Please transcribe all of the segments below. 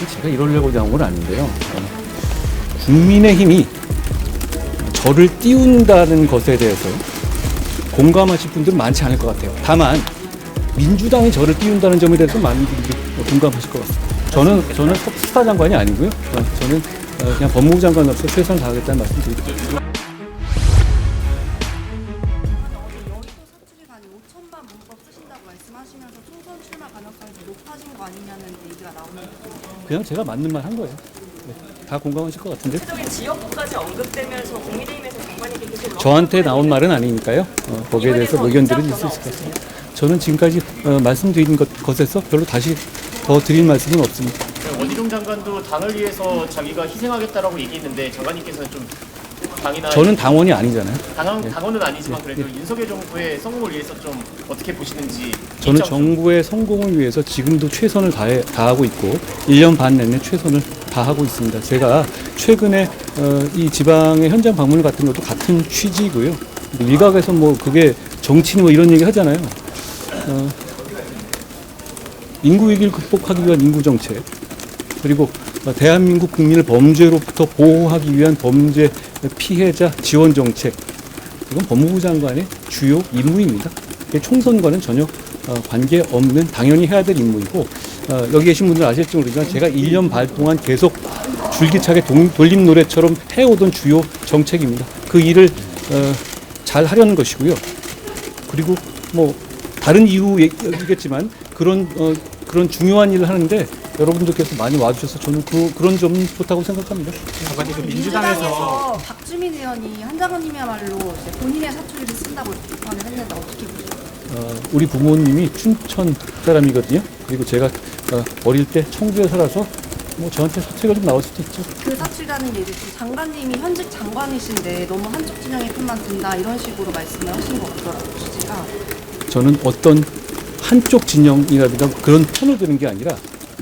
제가 이러려고 나온 건 아닌데요. 국민의힘이 저를 띄운다는 것에 대해서 공감하실 분들은 많지 않을 것 같아요. 다만 민주당이 저를 띄운다는 점에 대해서 많은 분들이 공감하실 것 같습니다. 저는 스타 장관이 아니고요. 저는 그냥 법무부 장관으로서 최선을 다하겠다는 말씀 드립니다. 여의도 사투리가 아닌 5천만 문법 쓰신다고 말씀하시면서 총선 출마 가능성이 더 높아진 거 아니냐는 얘기가 나오는데 그냥 제가 맞는 말 한 거예요. 네, 다 공감하실 것 같은데. 구체적인 지역구까지 언급되면서 국민의힘에서 장관님께 저한테 나온 말은 아니니까요. 거기에 대해서 의견들은 있을 수 있습니다. 저는 지금까지 말씀드린 것에서 별로 다시 더 드릴 말씀은 없습니다. 원희룡 장관도 당을 위해서 자기가 희생하겠다라고 얘기했는데 장관님께서는 좀 당이나 저는 당원이 아니잖아요. 당원은 아니지만 그래도 윤석열 정부의 성공을 위해서 좀 어떻게 보시는지. 저는 정부의 성공을 위해서 지금도 최선을 다하고 있고 1년 반 내내 최선을 다하고 있습니다. 제가 최근에 이 지방의 현장 방문 같은 것도 같은 취지이고요. 일각에서 뭐 그게 정치니 뭐 이런 얘기 하잖아요. 인구 위기를 극복하기 위한 인구 정책, 그리고 대한민국 국민을 범죄로부터 보호하기 위한 범죄 피해자 지원 정책, 이건 법무부 장관의 주요 임무입니다. 총선과는 전혀 관계없는 당연히 해야 될 임무이고, 여기 계신 분들 아실지 모르지만 제가 1년 반 동안 계속 줄기차게 돌림 노래처럼 해오던 주요 정책입니다. 그 일을 잘 하려는 것이고요. 그리고 뭐 다른 이유겠지만 그런 중요한 일을 하는데 여러분들께서 많이 와주셔서 저는 그런 점 좋다고 생각합니다. 민주당에서 박주민 의원이 한 장관님이야말로 이제 본인의 사투리를 쓴다고 비판을 했는데 어떻게 보세요? 우리 부모님이 춘천 사람이거든요. 그리고 제가 어릴 때 청주에 살아서 뭐 저한테 사투리가 좀 나올 수도 있죠. 그 사투리라는 게 이제 장관님이 현직 장관이신데 너무 한쪽 진영의 편만 든다 이런 식으로 말씀을 하신 것 같더라고요, 취지가. 저는 어떤 한쪽 진영이라든가 그런 편을 드는 게 아니라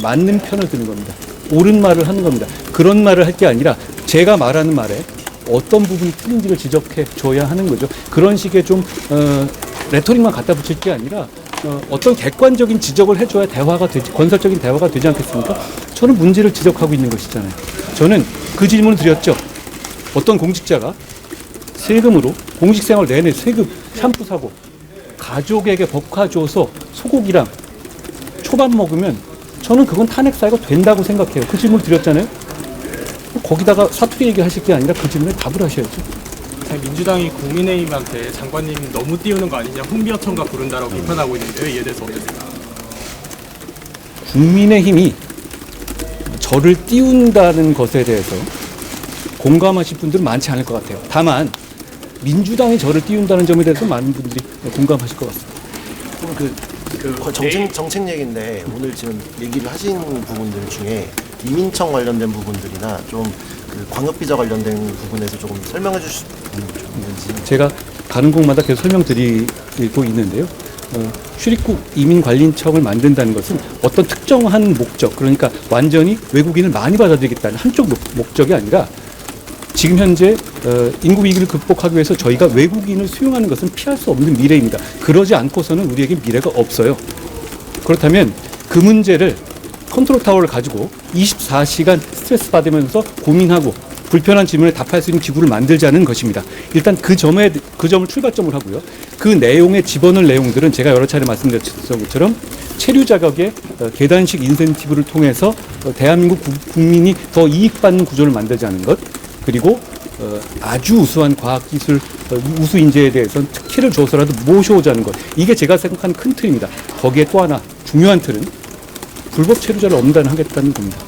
맞는 편을 드는 겁니다. 옳은 말을 하는 겁니다. 그런 말을 할 게 아니라 제가 말하는 말에 어떤 부분이 틀린지를 지적해 줘야 하는 거죠. 그런 식의 좀 레토릭만 갖다 붙일 게 아니라 어떤 객관적인 지적을 해줘야 대화가 되지, 건설적인 대화가 되지 않겠습니까? 저는 문제를 지적하고 있는 것이잖아요. 저는 그 질문을 드렸죠. 어떤 공직자가 세금으로 공직생활 내내 세금 샴푸 사고 가족에게 법카 줘서 소고기랑 초밥 먹으면 저는 그건 탄핵 사유가 된다고 생각해요. 그 질문을 드렸잖아요. 거기다가 사투리 얘기하실 게 아니라 그 질문에 답을 하셔야죠. 민주당이 국민의힘한테 장관님 너무 띄우는 거 아니냐, 훈비어천가 부른다라고 비판하고 있는데요. 이에 대해서 어떠세요? 국민의힘이 저를 띄운다는 것에 대해서 공감하실 분들은 많지 않을 것 같아요. 다만 민주당이 저를 띄운다는 점에 대해서 많은 분들이 공감하실 것 같습니다. 정책 얘기인데 오늘 지금 얘기를 하신 부분들 중에 이민청 관련된 부분들이나 좀 그 광역비자 관련된 부분에서 조금 설명해 주실 수 있는지. 제가 가는 곳마다 계속 설명드리고 있는데요. 출입국 이민관리청을 만든다는 것은 어떤 특정한 목적, 그러니까 완전히 외국인을 많이 받아들이겠다는 한쪽 목적이 아니라 지금 현재 인구 위기를 극복하기 위해서 저희가 외국인을 수용하는 것은 피할 수 없는 미래입니다. 그러지 않고서는 우리에게 미래가 없어요. 그렇다면 그 문제를 컨트롤 타워를 가지고 24시간 스트레스 받으면서 고민하고 불편한 질문에 답할 수 있는 기구를 만들자는 것입니다. 일단 그 점을 출발점을 하고요. 그 내용에 집어넣을 내용들은 제가 여러 차례 말씀드렸던 것처럼 체류 자격의 계단식 인센티브를 통해서 대한민국 국민이 더 이익받는 구조를 만들자는 것, 그리고 아주 우수한 과학기술 우수 인재에 대해서는 특혜를 줘서라도 모셔오자는 것, 이게 제가 생각하는 큰 틀입니다. 거기에 또 하나 중요한 틀은 불법 체류자를 엄단하겠다는 겁니다.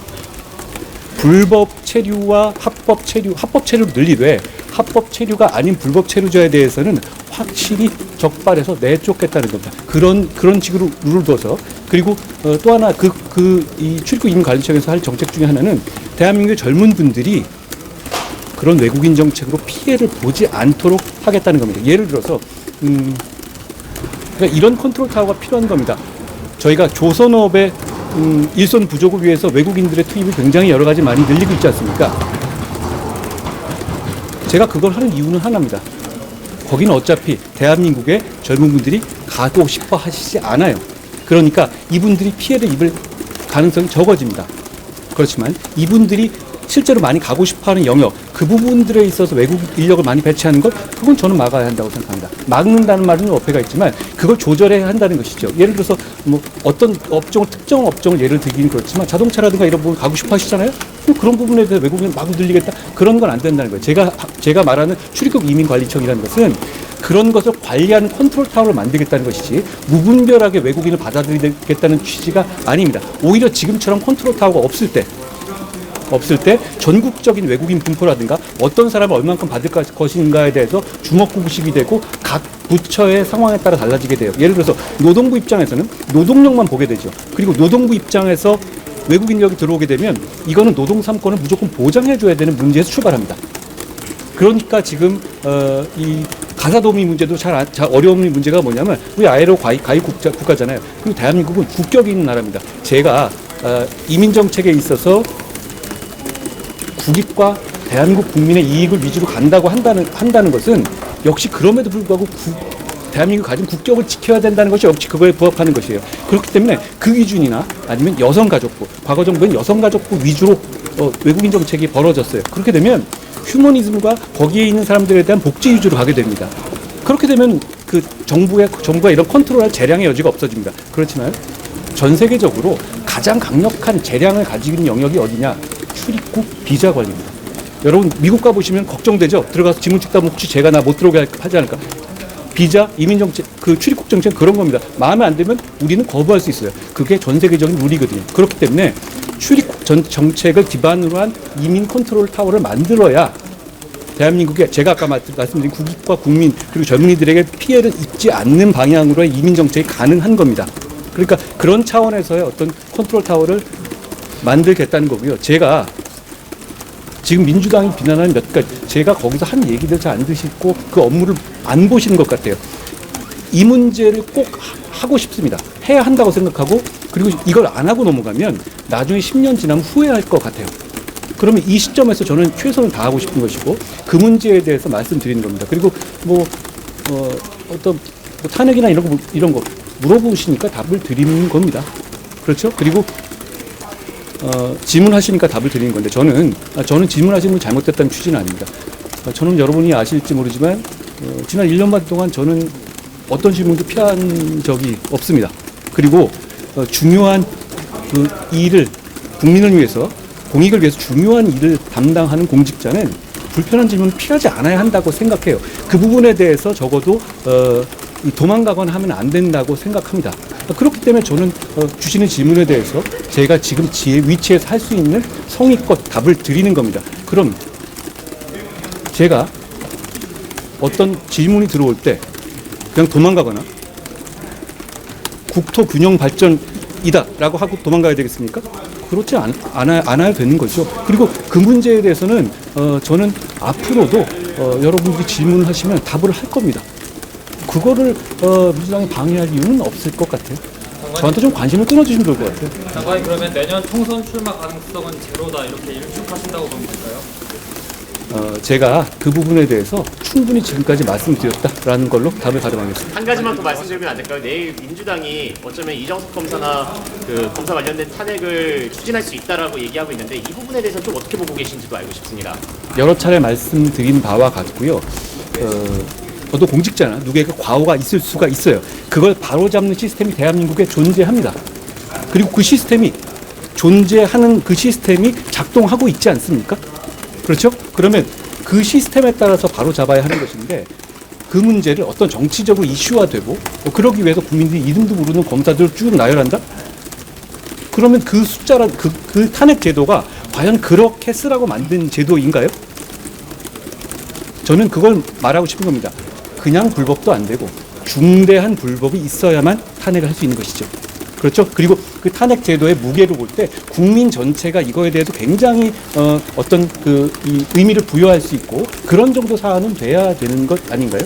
불법 체류와 합법 체류를 늘리되 합법 체류가 아닌 불법 체류자에 대해서는 확실히 적발해서 내쫓겠다는 겁니다. 그런 식으로 룰을 둬서, 그리고 또 하나 이 출입국 이민관리청에서 할 정책 중에 하나는 대한민국의 젊은 분들이 그런 외국인 정책으로 피해를 보지 않도록 하겠다는 겁니다. 예를 들어서 그러니까 이런 컨트롤 타워가 필요한 겁니다. 저희가 조선업의 일손 부족을 위해서 외국인들의 투입을 굉장히 여러 가지 많이 늘리고 있지 않습니까? 제가 그걸 하는 이유는 하나입니다. 거기는 어차피 대한민국의 젊은 분들이 가고 싶어 하시지 않아요. 그러니까 이분들이 피해를 입을 가능성이 적어집니다. 그렇지만 이분들이 실제로 많이 가고 싶어하는 영역 그 부분들에 있어서 외국 인력을 많이 배치하는 것 그건 저는 막아야 한다고 생각합니다. 막는다는 말은 어폐가 있지만 그걸 조절해야 한다는 것이죠. 예를 들어서 뭐 어떤 업종을 특정 업종을 예를 들기는 그렇지만 자동차라든가 이런 부분 가고 싶어 하시잖아요. 그런 부분에 대해서 외국인 마구 늘리겠다 그런 건 안 된다는 거예요. 제가 말하는 출입국 이민관리청이라는 것은 그런 것을 관리하는 컨트롤 타워를 만들겠다는 것이지 무분별하게 외국인을 받아들이겠다는 취지가 아닙니다. 오히려 지금처럼 컨트롤 타워가 없을 때 전국적인 외국인 분포라든가 어떤 사람을 얼만큼 받을 것인가에 대해서 주먹구구식이 되고 각 부처의 상황에 따라 달라지게 돼요. 예를 들어서 노동부 입장에서는 노동력만 보게 되죠. 그리고 노동부 입장에서 외국인 인력이 들어오게 되면 이거는 노동 3권을 무조건 보장해줘야 되는 문제에서 출발합니다. 그러니까 지금 이 가사도우미 문제도 잘 어려운 문제가 뭐냐면 우리 ILO 가입 국가잖아요. 그리고 대한민국은 국격이 있는 나라입니다. 제가 이민 정책에 있어서 국익과 대한민국 국민의 이익을 위주로 간다고 한다는 것은 역시 그럼에도 불구하고 대한민국이 가진 국격을 지켜야 된다는 것이 역시 그거에 부합하는 것이에요. 그렇기 때문에 그 기준이나 아니면 여성가족부, 과거 정부는 여성가족부 위주로 외국인 정책이 벌어졌어요. 그렇게 되면 휴머니즘과 거기에 있는 사람들에 대한 복지 위주로 가게 됩니다. 그렇게 되면 그 정부가 이런 컨트롤할 재량의 여지가 없어집니다. 그렇지만 전 세계적으로 가장 강력한 재량을 가지고 있는 영역이 어디냐? 출입국 비자 관리입니다. 여러분 미국 가보시면 걱정되죠? 들어가서 지문 찍다 혹시 제가 나 못 들어오게 하지 않을까? 비자, 이민정책, 그 출입국 정책 그런 겁니다. 마음에 안 들면 우리는 거부할 수 있어요. 그게 전 세계적인 룰이거든요. 그렇기 때문에 출입국 정책을 기반으로 한 이민 컨트롤 타워를 만들어야 대한민국에 제가 아까 말씀드린 국익과 국민 그리고 젊은이들에게 피해를 입지 않는 방향으로의 이민 정책이 가능한 겁니다. 그러니까 그런 차원에서의 어떤 컨트롤 타워를 만들겠다는 거고요. 제가 지금 민주당이 비난하는 몇 가지 제가 거기서 한 얘기들 잘 안 드시고 그 업무를 안 보시는 것 같아요. 이 문제를 꼭 하고 싶습니다. 해야 한다고 생각하고 그리고 이걸 안 하고 넘어가면 나중에 10년 지나면 후회할 것 같아요. 그러면 이 시점에서 저는 최선을 다하고 싶은 것이고 그 문제에 대해서 말씀드리는 겁니다. 그리고 어떤 탄핵이나 이런 거 물어보시니까 답을 드리는 겁니다. 그렇죠? 그리고 질문하시니까 답을 드리는 건데 저는 질문하시는 분 잘못됐다는 취지는 아닙니다. 저는 여러분이 아실지 모르지만 지난 1년 반 동안 저는 어떤 질문도 피한 적이 없습니다. 그리고 중요한 그 일을 국민을 위해서 공익을 위해서 중요한 일을 담당하는 공직자는 불편한 질문을 피하지 않아야 한다고 생각해요. 그 부분에 대해서 적어도 도망가거나 하면 안 된다고 생각합니다. 그렇기 때문에 저는 주시는 질문에 대해서 제가 지금 위치에서 할 수 있는 성의껏 답을 드리는 겁니다. 그럼 제가 어떤 질문이 들어올 때 그냥 도망가거나 국토 균형 발전이다라고 하고 도망가야 되겠습니까? 그렇지 않아야 되는 거죠. 그리고 그 문제에 대해서는 저는 앞으로도 여러분들이 질문을 하시면 답을 할 겁니다. 그거를 민주당이 방해할 이유는 없을 것 같아요. 저한테 좀 관심을 끊어주시면 좋을 것 같아요. 장관님 그러면 내년 총선 출마 가능성은 제로다 이렇게 일축하신다고 보면 될까요? 제가 그 부분에 대해서 충분히 지금까지 말씀드렸다라는 걸로 답을 가져가겠습니다. 한 가지만 더 말씀드리면 안 될까요? 내일 민주당이 어쩌면 이정석 검사나 그 검사 관련된 탄핵을 추진할 수 있다라고 얘기하고 있는데 이 부분에 대해서 좀 어떻게 보고 계신지도 알고 싶습니다. 여러 차례 말씀드린 바와 같고요. 어떤 공직자나 누구에게 과오가 있을 수가 있어요. 그걸 바로잡는 시스템이 대한민국에 존재합니다. 그리고 그 시스템이 존재하는 그 시스템이 작동하고 있지 않습니까? 그렇죠? 그러면 그 시스템에 따라서 바로잡아야 하는 것인데 그 문제를 어떤 정치적으로 이슈화되고 그러기 위해서 국민들이 이름도 모르는 검사들을 쭉 나열한다? 그러면 그 숫자란 그 탄핵 제도가 과연 그렇게 쓰라고 만든 제도인가요? 저는 그걸 말하고 싶은 겁니다. 그냥 불법도 안 되고 중대한 불법이 있어야만 탄핵을 할 수 있는 것이죠. 그렇죠? 그리고 그 탄핵 제도의 무게로 볼 때 국민 전체가 이거에 대해서 굉장히 어떤 이 의미를 부여할 수 있고 그런 정도 사안은 돼야 되는 것 아닌가요?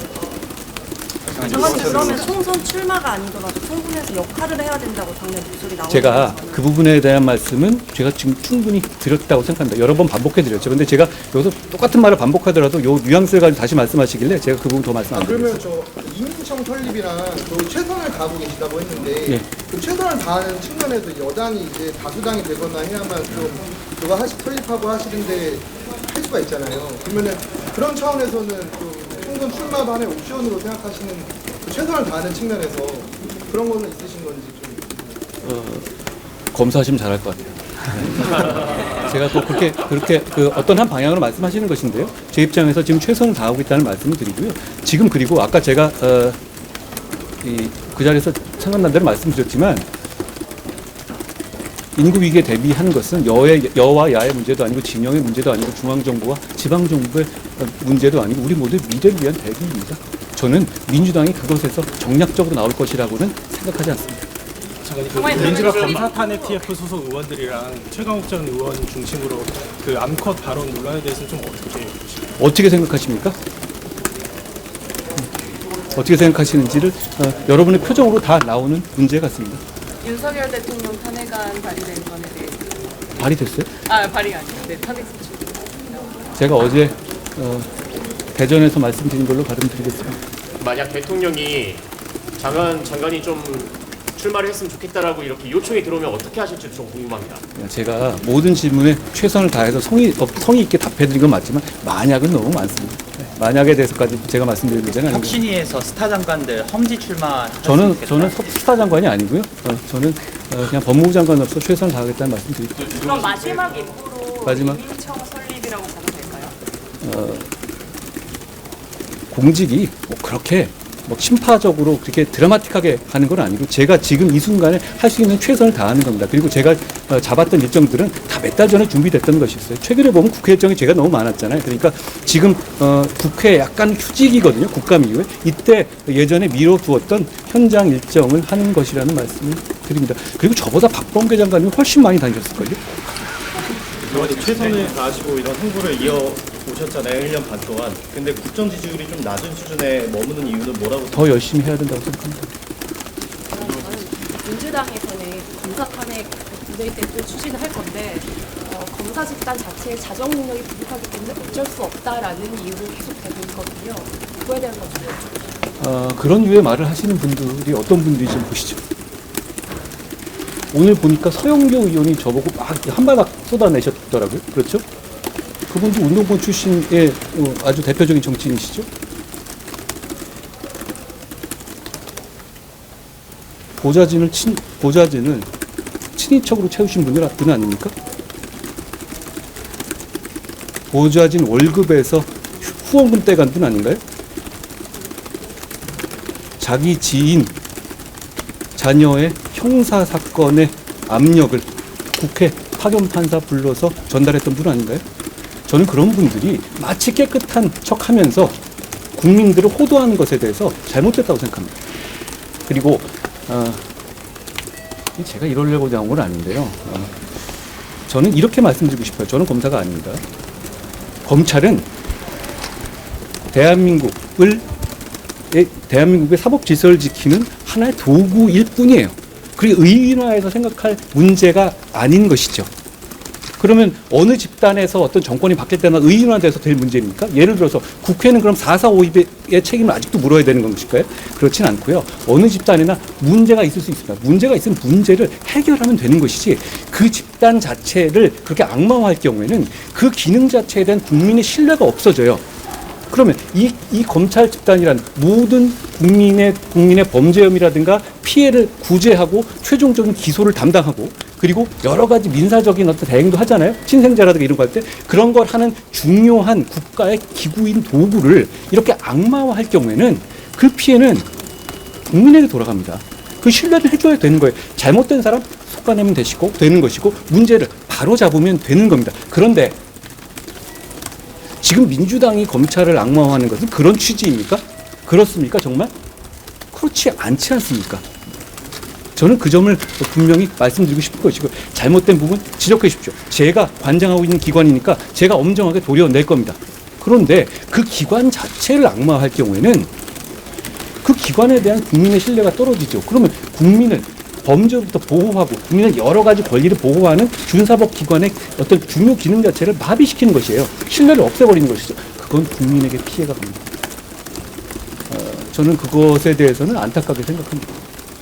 장관님 그러면 총선 출마가 아니더라도 청문회에서 역할을 해야 된다고 당내 목소리 나오는 제가 거잖아요. 그 부분에 대한 말씀은 제가 지금 충분히 드렸다고 생각합니다. 여러 번 반복해 드렸죠. 근데 제가 여기서 똑같은 말을 반복하더라도 요 뉘앙스를 가지고 다시 말씀하시길래 제가 그 부분 더 말씀 안 드렸어요. 그러면 저 이민청 설립이랑 또 최선을 다하고 계시다고 했는데 예. 그 최선을 다하는 측면에서 여당이 이제 다수당이 되거나 해야만 좀 그거 설립하고 하시는데 할 수가 있잖아요. 그러면은 그런 차원에서는 좀 총선 출마도 하나의 옵션으로 생각하시는 그 최선을 다하는 측면에서 그런 거는 있으신 건지 좀. 검사하시면 잘할 것 같아요. 제가 또 그렇게 그 어떤 한 방향으로 말씀하시는 것인데요. 제 입장에서 지금 최선을 다하고 있다는 말씀을 드리고요. 지금 그리고 아까 제가 그 자리에서 생각난 대로 말씀드렸지만 인구 위기에 대비하는 것은 여와 야의 문제도 아니고 진영의 문제도 아니고 중앙정부와 지방정부의 문제도 아니고 우리 모두의 미래를 위한 대비입니다. 저는 민주당이 그것에서 정략적으로 나올 것이라고는 생각하지 않습니다. 장관님, 민주가 검사 탄핵 TF 소속 의원들이랑 최강욱 전 의원 중심으로 그 암컷 발언 논란에 대해서는 좀 어떻게 보시나요? 어떻게 생각하십니까? 어떻게 생각하시는지를 여러분의 표정으로 다 나오는 문제 같습니다. 윤석열 대통령 탄핵안 발의된 건에 대해서 발의됐어요? 발의가 아니고 네, 탄핵 소추. 제가 어제 대전에서 말씀드린 걸로 발음드리겠습니다. 만약 대통령이 장관이 좀 출마를 했으면 좋겠다라고 이렇게 요청이 들어오면 어떻게 하실지 좀 궁금합니다. 제가 모든 질문에 최선을 다해서 성의 있게 답해드린 건 맞지만 만약은 너무 많습니다. 만약에 대해서까지 제가 말씀드릴 문제는 아닙니다. 혁신위에서 스타 장관들 험지 출마 저는 스타 장관이 아니고요. 저는 그냥 법무부 장관으로서 최선을 다하겠다는 말씀 드립니다. 그럼 마지막 인부로 마지막? 이민청 설립이라고 봐도 될까요? 공직이 뭐 그렇게 뭐 심파적으로 그렇게 드라마틱하게 하는 건 아니고 제가 지금 이 순간에 할 수 있는 최선을 다하는 겁니다. 그리고 제가 잡았던 일정들은 다 몇 달 전에 준비됐던 것이었어요. 최근에 보면 국회 일정이 제가 너무 많았잖아요. 그러니까 지금 국회 약간 휴직이거든요. 국감 이후에. 이때 예전에 미뤄두었던 현장 일정을 하는 것이라는 말씀을 드립니다. 그리고 저보다 박범계 장관이 훨씬 많이 다니셨을걸요. 최선을 다하시고 이런 행보를 이어오셨잖아요. 1년 반 동안. 근데 국정 지지율이 좀 낮은 수준에 머무는 이유는 뭐라고 더 열심히 해야 된다고 생각합니다. 민주당에서는 검사 탄핵 문재인 때또 추진을 할 건데 검사 집단 자체의 자정 능력이 부족하기 때문에 어쩔 수 없다라는 이유로 계속되고 있거든요. 그거에 대한 것도 그런 류의 말을 하시는 분들이 어떤 분들인지 좀 보시죠. 오늘 보니까 서영교 의원이 저보고 막 한바닥 쏟아내셨더라고요. 그렇죠? 그분도 운동권 출신의 아주 대표적인 정치인이시죠. 보좌진을 친인척으로 채우신 분 아닙니까? 보좌진 월급에서 후원금 떼간 분 아닌가요? 자기 지인, 자녀의 형사 사건의 압력을 국회 파견 판사 불러서 전달했던 분 아닌가요? 저는 그런 분들이 마치 깨끗한 척하면서 국민들을 호도하는 것에 대해서 잘못됐다고 생각합니다. 그리고 제가 이러려고 나온 건 아닌데요. 저는 이렇게 말씀드리고 싶어요. 저는 검사가 아닙니다. 검찰은 대한민국의 사법 질서를 지키는 하나의 도구일 뿐이에요. 그리고 의인화해서 생각할 문제가 아닌 것이죠. 그러면 어느 집단에서 어떤 정권이 바뀔 때나 의인화돼서 될 문제입니까? 예를 들어서 국회는 그럼 4.4.5입의 책임을 아직도 물어야 되는 것일까요? 그렇진 않고요. 어느 집단이나 문제가 있을 수 있습니다. 문제가 있으면 문제를 해결하면 되는 것이지 그 집단 자체를 그렇게 악마화할 경우에는 그 기능 자체에 대한 국민의 신뢰가 없어져요. 그러면 이 검찰 집단이란 모든 국민의 범죄 혐의라든가 피해를 구제하고 최종적인 기소를 담당하고 그리고 여러 가지 민사적인 어떤 대행도 하잖아요. 친생제라든가 이런 거 할 때 그런 걸 하는 중요한 국가의 기구인 도구를 이렇게 악마화할 경우에는 그 피해는 국민에게 돌아갑니다. 그 신뢰를 해줘야 되는 거예요. 잘못된 사람 속아내면 되는 것이고 문제를 바로 잡으면 되는 겁니다. 그런데 지금 민주당이 검찰을 악마화하는 것은 그런 취지입니까? 그렇습니까? 정말? 그렇지 않지 않습니까? 저는 그 점을 분명히 말씀드리고 싶은 것이고 잘못된 부분 지적해 주십시오. 제가 관장하고 있는 기관이니까 제가 엄정하게 도려낼 겁니다. 그런데 그 기관 자체를 악마화할 경우에는 그 기관에 대한 국민의 신뢰가 떨어지죠. 그러면 국민을 범죄로부터 보호하고 국민의 여러 가지 권리를 보호하는 준사법 기관의 어떤 중요 기능 자체를 마비시키는 것이에요. 신뢰를 없애버리는 것이죠. 그건 국민에게 피해가 갑니다. 저는 그것에 대해서는 안타깝게 생각합니다.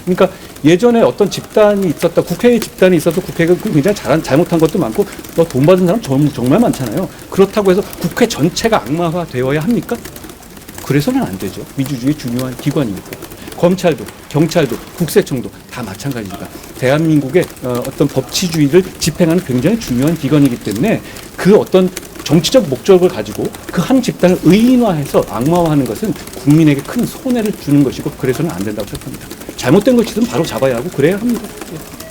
그러니까 예전에 어떤 집단이 있었다, 국회의 집단이 있어서 국회가 굉장히 잘못한 것도 많고 돈 받은 사람 정말 많잖아요. 그렇다고 해서 국회 전체가 악마화되어야 합니까? 그래서는 안 되죠. 민주주의의 중요한 기관이니까. 검찰도, 경찰도, 국세청도 다 마찬가지입니다. 대한민국의 어떤 법치주의를 집행하는 굉장히 중요한 기관이기 때문에 그 어떤 정치적 목적을 가지고 그 한 집단을 의인화해서 악마화하는 것은 국민에게 큰 손해를 주는 것이고 그래서는 안 된다고 생각합니다. 잘못된 것이든 바로 잡아야 하고 그래야 합니다. 예.